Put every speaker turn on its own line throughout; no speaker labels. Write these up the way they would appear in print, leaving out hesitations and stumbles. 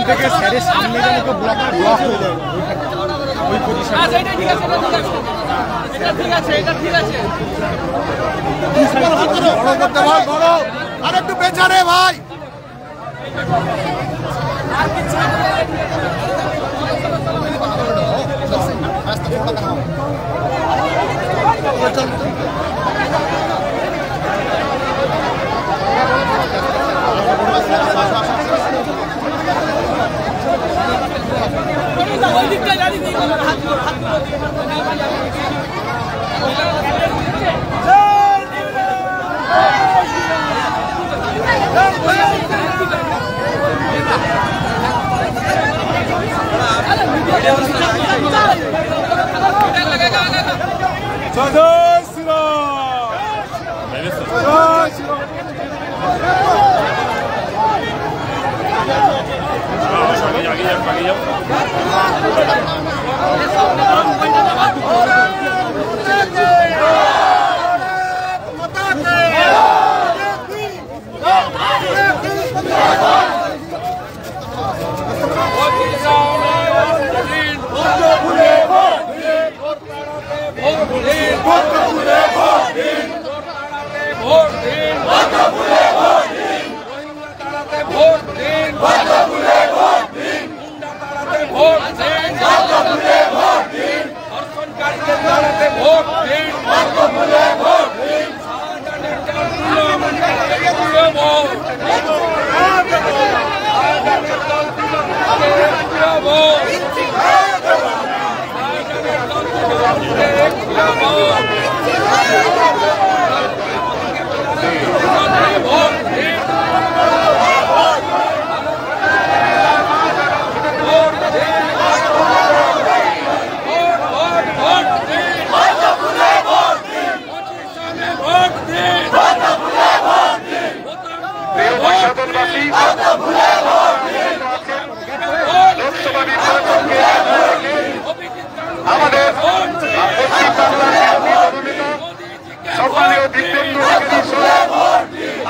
থেকে স্যারের সামনে যেন ব্লক হয়ে যায় ওই পজিশন।
আচ্ছা এটা ঠিক আছে, এটা ঠিক আছে, এটা ঠিক আছে।
বড় করতে ভাই, বড় আর একটু পেছনে ভাই।
আর কিছু ওই দিকটা গাড়ি দিয়ে হাত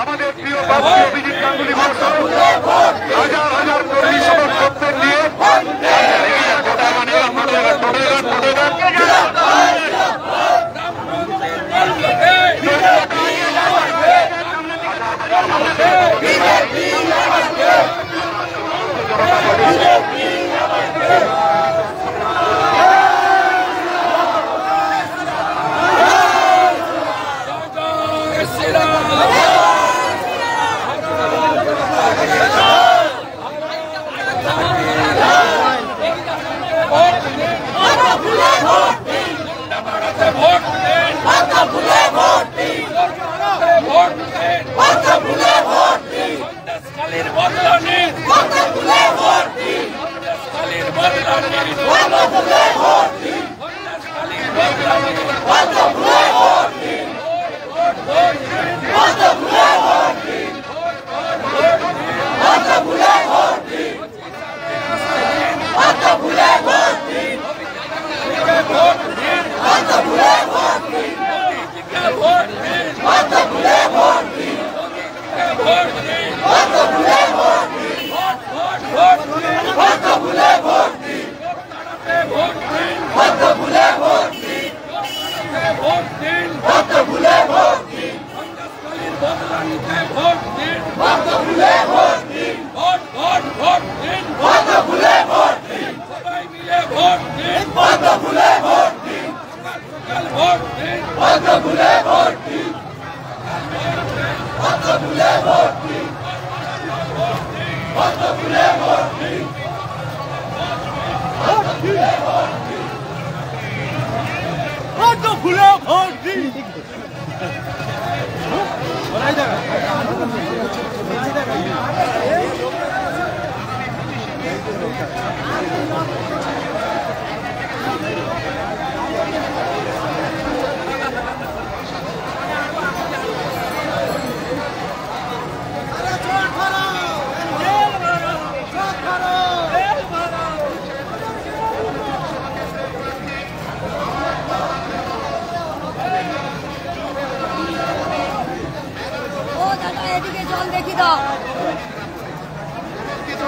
আমাদের প্রিয় বাবু অভিজিৎ গাঙ্গুলি মহাশয় হাজার হাজার কর্মী সমর্থকদের নিয়ে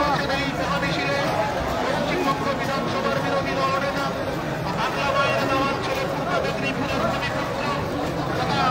হচ্ছেন এই মহামিছিলে পশ্চিমবঙ্গ বিধানসভার বিরোধী দলনেতা বাংলা বাইরে দেওয়ার ছেলে পূর্ব মেদিনীপুরের ভূমিপুত্র তথা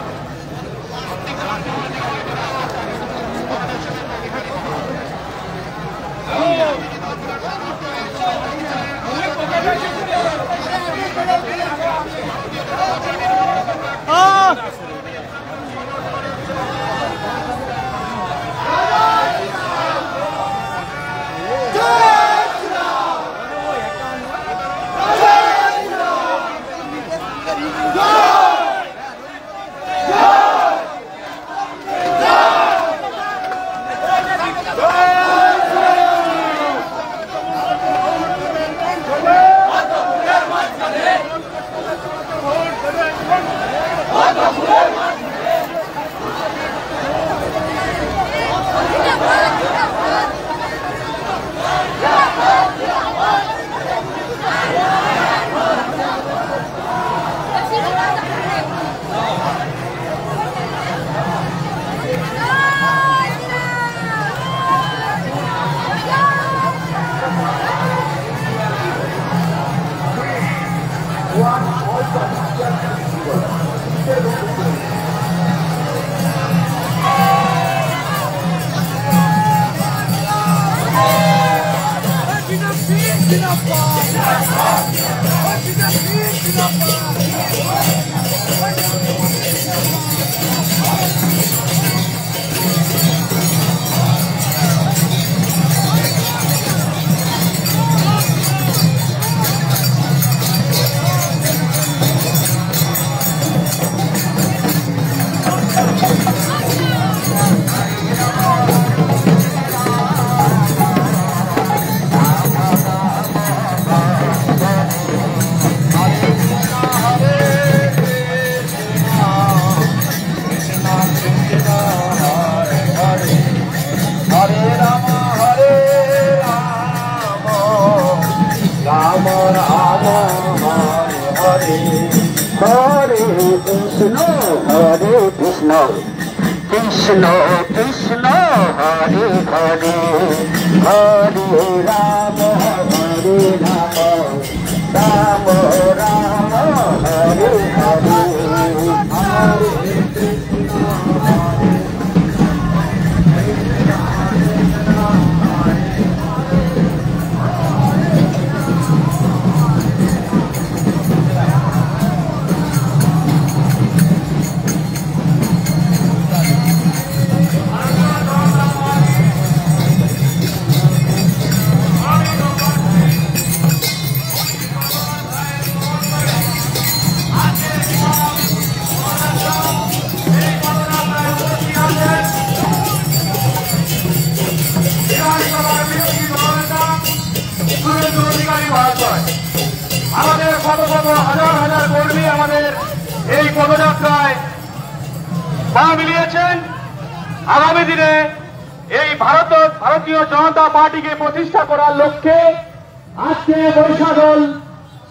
Krishna Krishna Hare Hare Hare Rama Hare Rama Rama Rama Hare Hare Hare
আমাদের শত শত হাজার হাজার কর্মী আমাদের এই পদযাত্রায় পা মিলিয়েছেন। আগামী দিনে এই ভারতীয় জনতা পার্টিকে প্রতিষ্ঠা করার লক্ষ্যে আজকে বরিশাল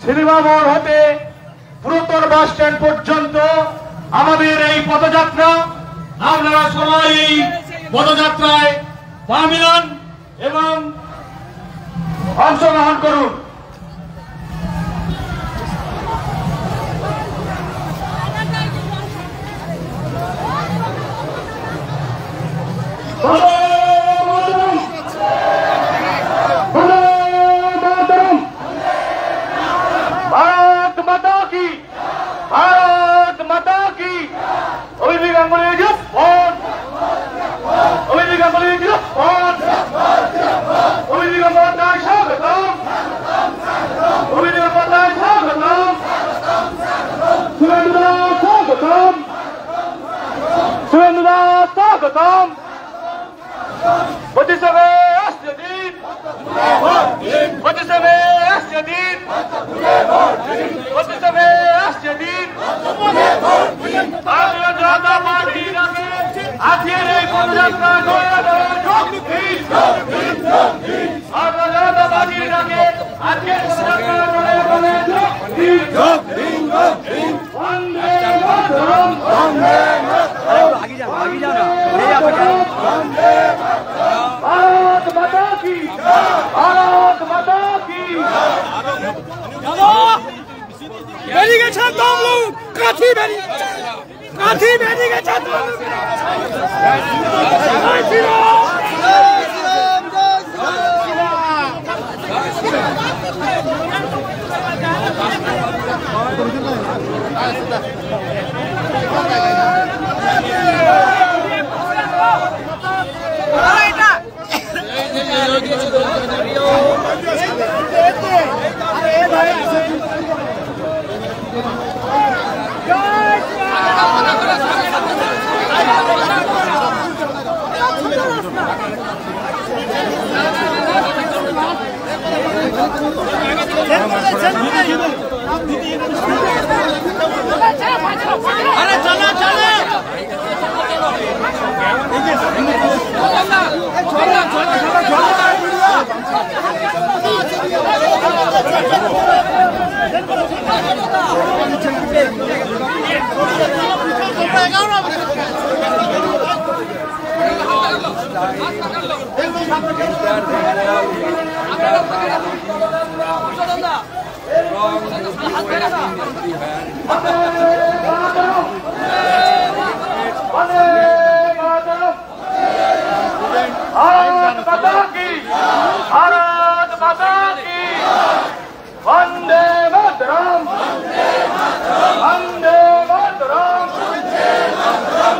সিনেমা মোড় হতে পুরাতন বাস স্ট্যান্ড পর্যন্ত আমাদের এই পদযাত্রা। আপনারা সবাই এই পদযাত্রায় পা মিলান এবং অংশগ্রহণ করুন। भारत माता की, भारत माता की। अभिजीत गांगुली जिंदाबाद, अभिजीत गांगुली जिंदाबाद, अभिजीत गांगुली स्वागतम, अभिजीत गांगुली स्वागतम, सुरेंद्र स्वागतम, सुरेंद्र स्वागतम। 25वें राष्ट्रीय दिन, 25वें राष्ट्रीय दिन, 25वें राष्ट्रीय दिन। भारतीय जनता पार्टी আজকের এই পদযাত্রা ভারতীয় জনতা পার্টির ডাকে আজকের পদযাত্রা भारत माता की।
বেরিয়ে গেছে
আরে চলো চলো
भारत माता की वंदे मातरम वंदे मातरम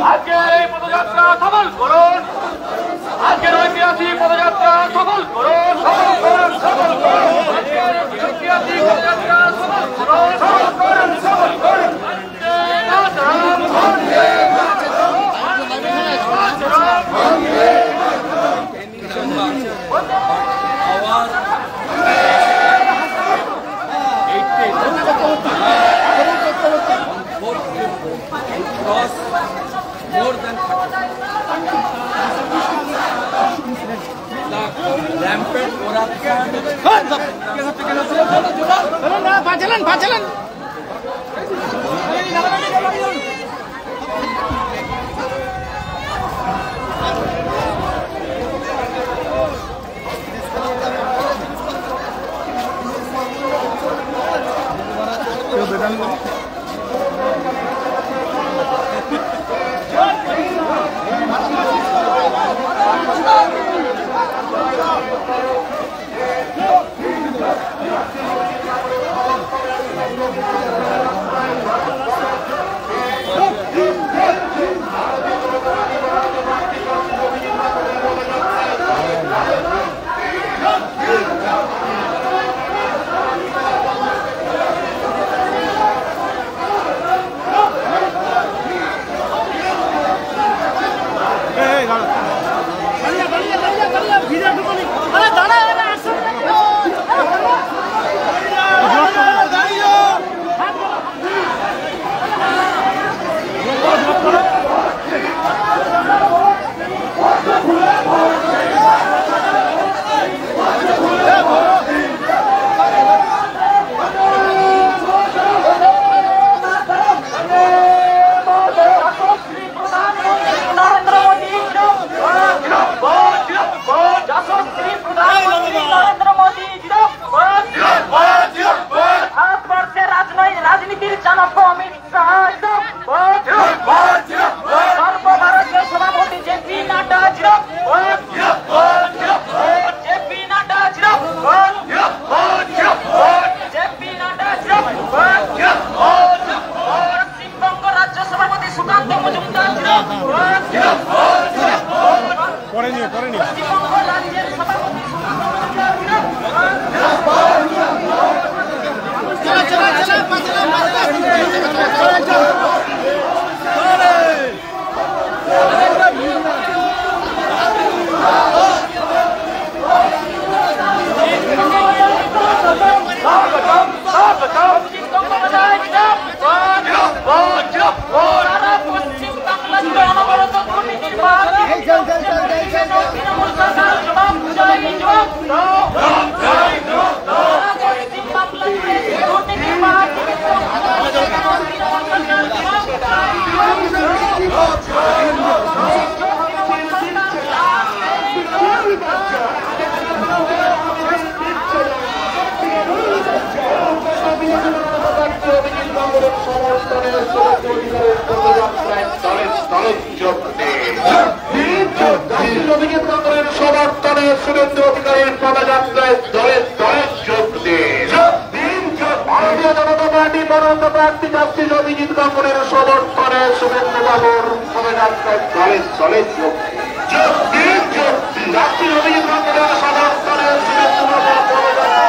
আজকের এই পদযাত্রা সফল করুন আজকের ঐতিহাসিক পদযাত্রা সফল করুন সফল করুন আজকের ঐতিহাসিক পদযাত্রা সফল করুন সফল করুন বন্দে মাতরম বন্দে মাতরম বন্দে মাতরম বন্দে
more than 30. The rampant corruption.
বাঁচালেন
Hey,
কাপড়ের সমর্থনে শ্রমিক অধিকারের পদযাত্রায় দলে দলে যোগ দেন। জাতীয় অভিজিৎ কাপড়ের সমর্থনে শুভেন্দু অধিকারীর পদযাত্রায় দলে দলে যোগ দেন। ভারতীয় জনতা পার্টি মনোনীত প্রার্থী জাতীয় অভিজিৎ কাপড়ের সমর্থনে শুভেন্দু বাবুর পদযাত্রায় দলে দলে যোগ দেন। জাতীয় অভিজিৎ কাপড়ের সমর্থনে শুভেন্দু বাবুর পদযাত্রায়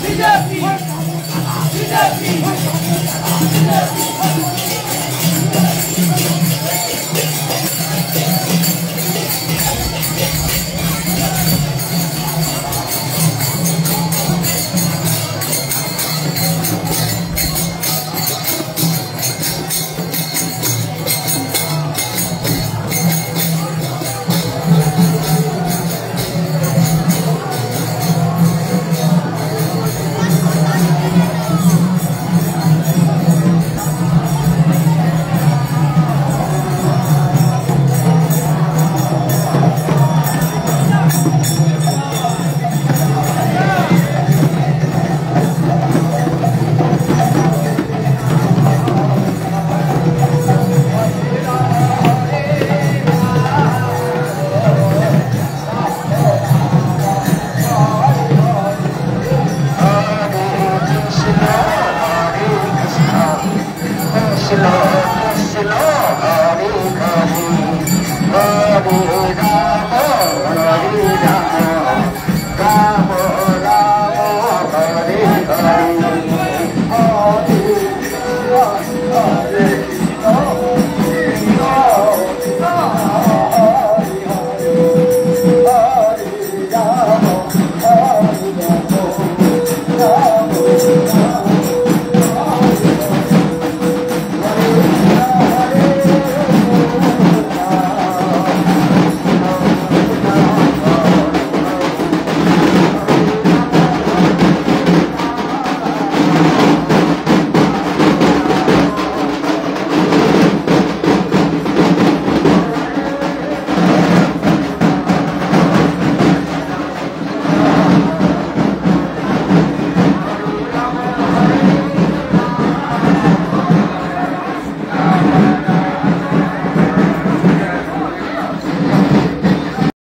BJP